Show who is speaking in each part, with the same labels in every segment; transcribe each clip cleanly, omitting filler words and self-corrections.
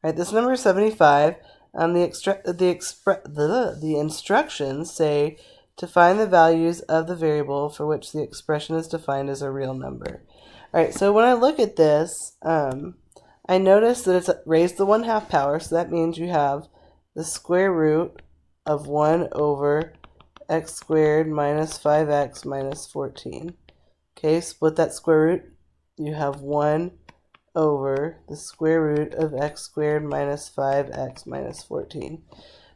Speaker 1: Right, this number is 75. The instructions say to find the values of the variable for which the expression is defined as a real number. All right, so when I look at this, I notice that it's raised to 1/2 power, so that means you have the square root of 1 over x squared minus 5x minus 14. Okay, split that square root. You have 1 over the square root of x squared minus 5x minus 14.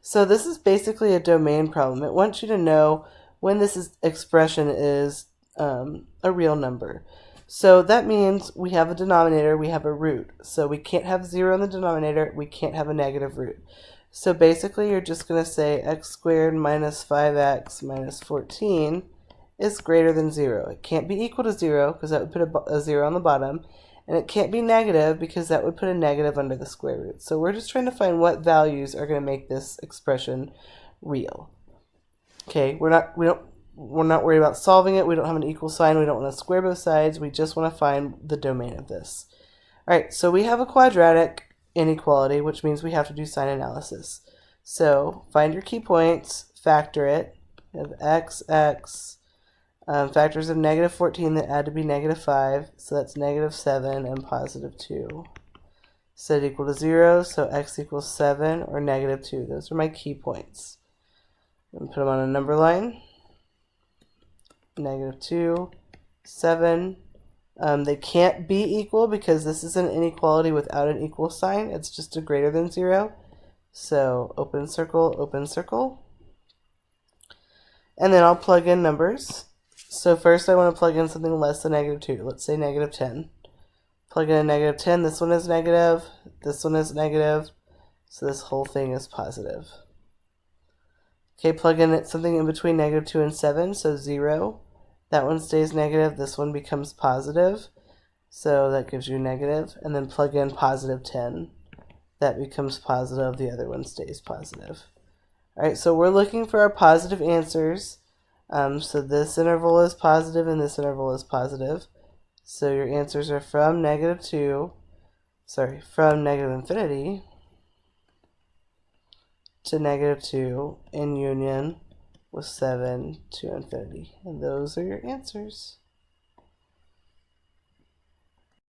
Speaker 1: So this is basically a domain problem. It wants you to know when this expression is a real number. So that means we have a denominator, we have a root. So we can't have 0 in the denominator, we can't have a negative root. So basically you're just going to say x squared minus 5x minus 14 is greater than 0. It can't be equal to 0 because that would put a 0 on the bottom. And it can't be negative because that would put a negative under the square root. So we're just trying to find what values are going to make this expression real. Okay, we're not worried about solving it. We don't have an equal sign. We don't want to square both sides. We just want to find the domain of this. All right, so we have a quadratic inequality, which means we have to do sign analysis. So find your key points, factor it. We have x, factors of negative 14 that add to be negative 5, so that's negative 7 and positive 2. Set equal to 0, so x equals 7 or negative 2. Those are my key points. And put them on a number line. Negative 2, 7. They can't be equal because this is an inequality without an equal sign. It's just a greater than 0. So open circle. And then I'll plug in numbers. So first I want to plug in something less than negative 2. Let's say negative 10. Plug in a negative 10. This one is negative. This one is negative. So this whole thing is positive. Okay, plug in something in between negative 2 and 7. So 0. That one stays negative. This one becomes positive. So that gives you negative. And then plug in positive 10. That becomes positive. The other one stays positive. All right, so we're looking for our positive answers. So this interval is positive and this interval is positive. So your answers are from negative infinity to negative 2 in union with 7 to infinity. And those are your answers.